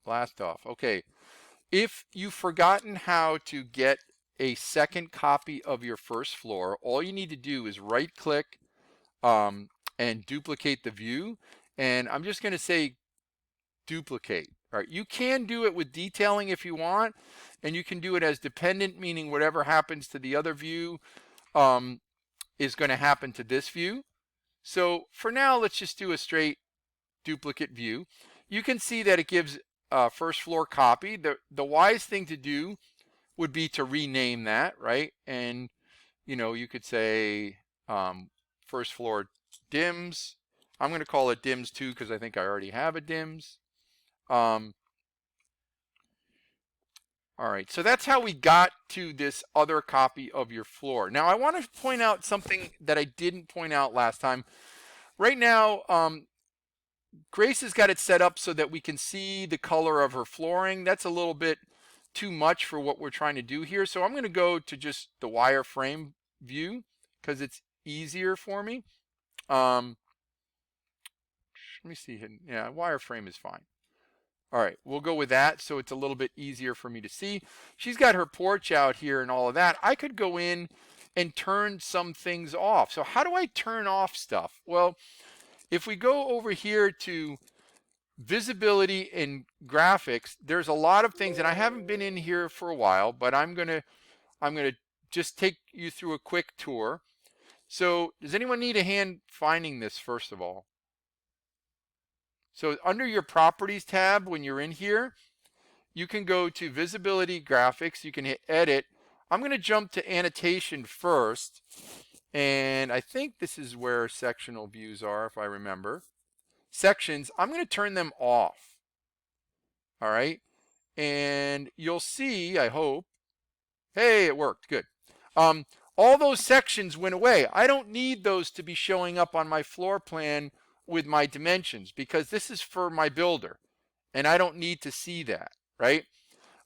blast off. Okay, if you've forgotten how to get a second copy of your first floor, all you need to do is right click and duplicate the view. And I'm just going to say duplicate. All right, you can do it with detailing if you want, and you can do it as dependent, meaning whatever happens to the other view is going to happen to this view. So for now, let's just do a straight duplicate view. You can see that it gives first floor copy. The wise thing to do would be to rename that, right? And you could say first floor Dims. I'm going to call it Dims 2 because I think I already have a Dims. All right, so that's how we got to this other copy of your floor. Now I want to point out something that I didn't point out last time. Right now, Grace has got it set up so that we can see the color of her flooring. That's a little bit too much for what we're trying to do here. So I'm going to go to just the wireframe view because it's easier for me. Let me see. Yeah, wireframe is fine. All right, we'll go with that so it's a little bit easier for me to see. She's got her porch out here and all of that. I could go in and turn some things off. So how do I turn off stuff? Well, if we go over here to visibility and graphics, there's a lot of things, and I haven't been in here for a while, but I'm gonna just take you through a quick tour. So does anyone need a hand finding this first of all? So under your properties tab, when you're in here, you can go to visibility graphics, you can hit edit. I'm going to jump to annotation first, and I think this is where sectional views are, if I remember. Sections, I'm going to turn them off. All right, and you'll see, I hope, hey, it worked, good. All those sections went away. I don't need those to be showing up on my floor plan with my dimensions because this is for my builder and I don't need to see that, right?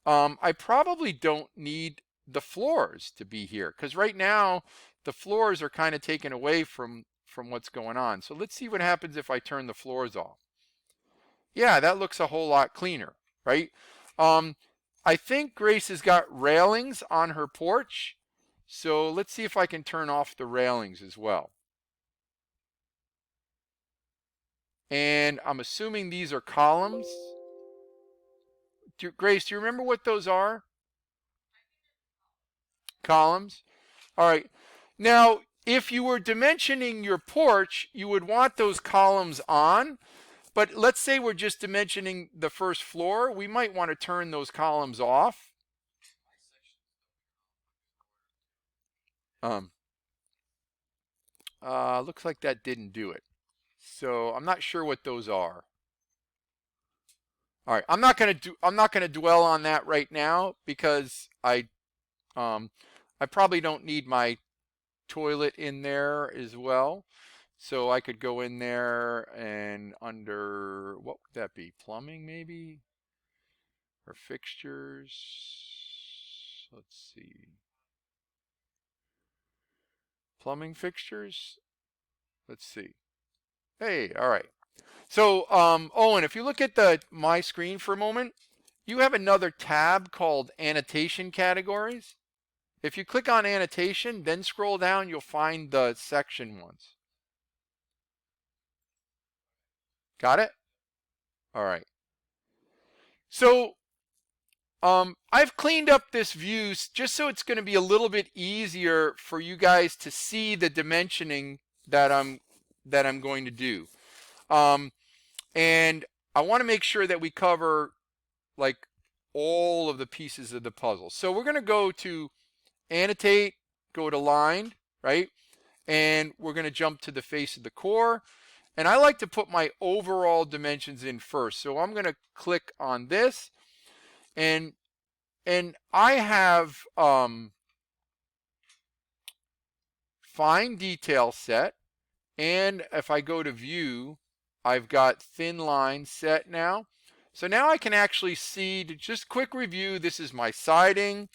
I probably don't need the floors to be here because right now the floors are kind of taken away from what's going on. So let's see what happens if I turn the floors off. Yeah, that looks a whole lot cleaner, right? I think Grace has got railings on her porch. So let's see if I can turn off the railings as well. And I'm assuming these are columns. Grace, do you remember what those are? Columns. All right. Now, if you were dimensioning your porch, you would want those columns on. But let's say we're just dimensioning the first floor. We might want to turn those columns off. Looks like that didn't do it. So I'm not sure what those are. All right, I'm not gonna dwell on that right now because I probably don't need my toilet in there as well. So I could go in there and under, what would that be? Plumbing maybe? Or fixtures? Let's see. Plumbing fixtures? Let's see. Hey, all right. So, Owen, if you look at my screen for a moment, you have another tab called Annotation Categories. If you click on Annotation, then scroll down, you'll find the section ones. Got it? All right. So, I've cleaned up this view just so it's going to be a little bit easier for you guys to see the dimensioning that I'm going to do. And I want to make sure that we cover like all of the pieces of the puzzle. So we're going to go to annotate, go to line, right? And we're going to jump to the face of the core. And I like to put my overall dimensions in first. So I'm going to click on this, and I have fine detail set. And if I go to view, I've got thin line set now. So now I can actually see, just quick review, this is my siding,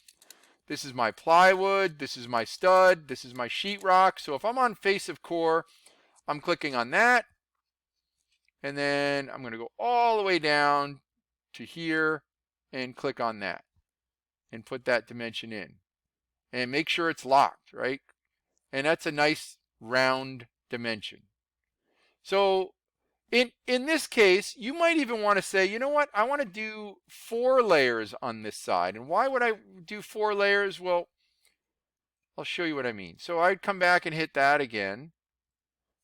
this is my plywood, this is my stud, this is my sheetrock. So if I'm on face of core, I'm clicking on that. And then I'm going to go all the way down to here and click on that and put that dimension in. And make sure it's locked, right? And that's a nice round dimension. So in this case, you might even want to say, you know what, I want to do 4 layers on this side. And why would I do 4 layers? Well, I'll show you what I mean. So I'd come back and hit that again.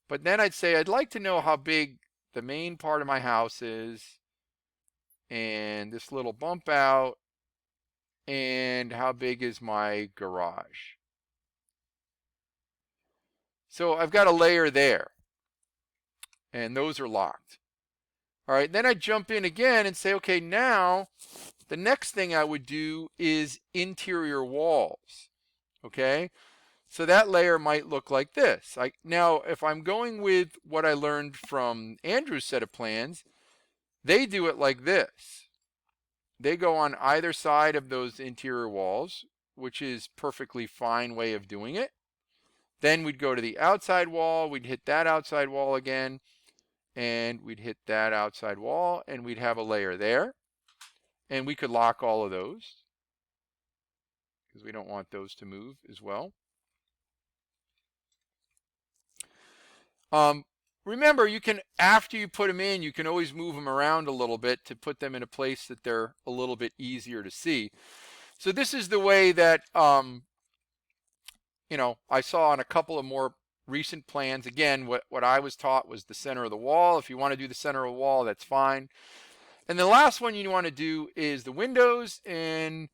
But then I'd say, I'd like to know how big the main part of my house is, and this little bump out, and how big is my garage. So I've got a layer there, and those are locked. All right, then I jump in again and say, okay, now the next thing I would do is interior walls. Okay, so that layer might look like this. Now, if I'm going with what I learned from Andrew's set of plans, they do it like this. They go on either side of those interior walls, which is perfectly fine way of doing it. Then we'd go to the outside wall, we'd hit that outside wall again, and we'd hit that outside wall, and we'd have a layer there. And we could lock all of those because we don't want those to move as well. Remember, you can, after you put them in, you can always move them around a little bit to put them in a place that they're a little bit easier to see. So this is the way that, you know, I saw on a couple of more recent plans. Again, what I was taught was the center of the wall. If you want to do the center of the wall, that's fine. And the last one you want to do is the windows, and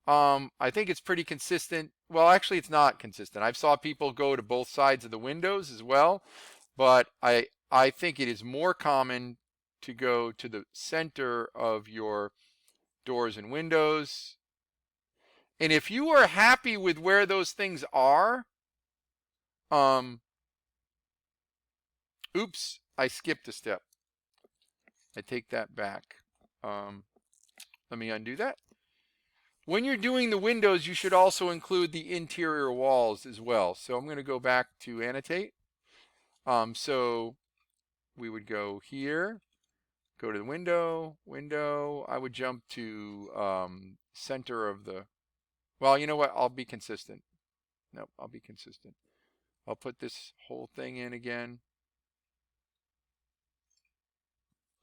I think it's pretty consistent. Well, actually, it's not consistent. I've saw people go to both sides of the windows as well, but I think it is more common to go to the center of your doors and windows. And if you are happy with where those things are, oops, I skipped a step. I take that back. Let me undo that. When you're doing the windows, you should also include the interior walls as well. So I'm going to go back to annotate. So we would go here, go to the window, I would jump to center of the, well, you know what? I'll be consistent. Nope, I'll be consistent. I'll put this whole thing in again.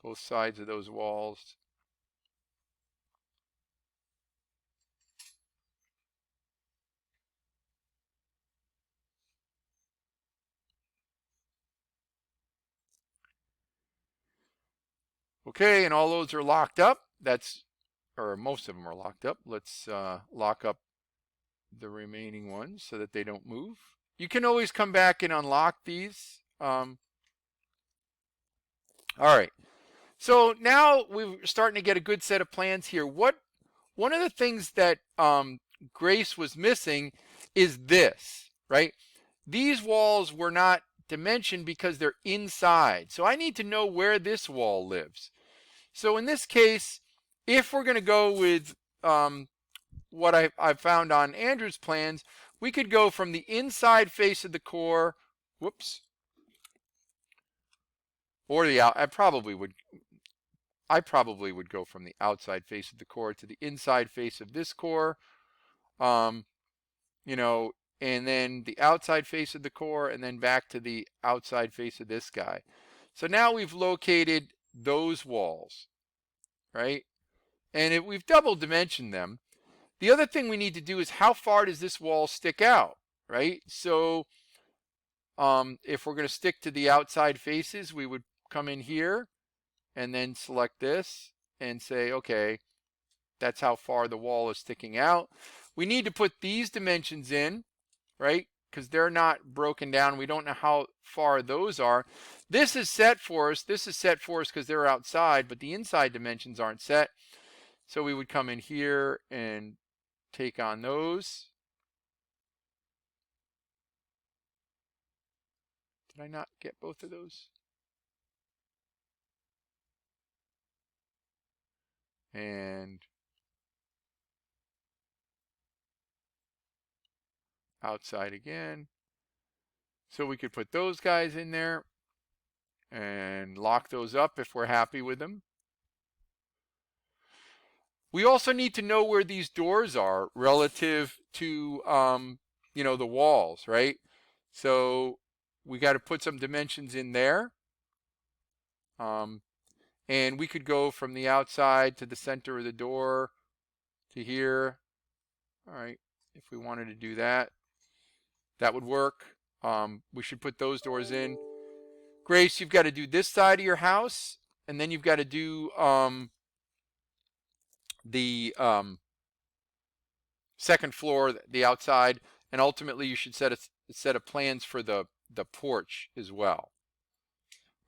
Both sides of those walls. Okay, and all those are locked up. That's, or most of them are locked up. Let's lock up the remaining ones so that they don't move. You can always come back and unlock these. All right. So now we're starting to get a good set of plans here. One of the things that Grace was missing is this, right? These walls were not dimensioned because they're inside. So I need to know where this wall lives. So in this case, if we're going to go with what I found on Andrew's plans, we could go from the inside face of the core, whoops, or the out. I probably would go from the outside face of the core to the inside face of this core, you know, and then the outside face of the core, and then back to the outside face of this guy. So now we've located those walls, right? And we've double dimensioned them. The other thing we need to do is how far does this wall stick out, right? So if we're going to stick to the outside faces, we would come in here and then select this and say, okay, that's how far the wall is sticking out. We need to put these dimensions in, right? Because they're not broken down. We don't know how far those are. This is set for us. This is set for us because they're outside, but the inside dimensions aren't set. So we would come in here and take on those. Did I not get both of those? And outside again. So we could put those guys in there and lock those up if we're happy with them. We also need to know where these doors are relative to, the walls, right? So we got to put some dimensions in there. And we could go from the outside to the center of the door to here. All right, if we wanted to do that, that would work. We should put those doors in. Grace, you've got to do this side of your house, and then you've got to do the second floor, the outside, and ultimately you should set a set of plans for the porch as well.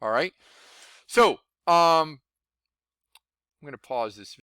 All right. So I'm going to pause this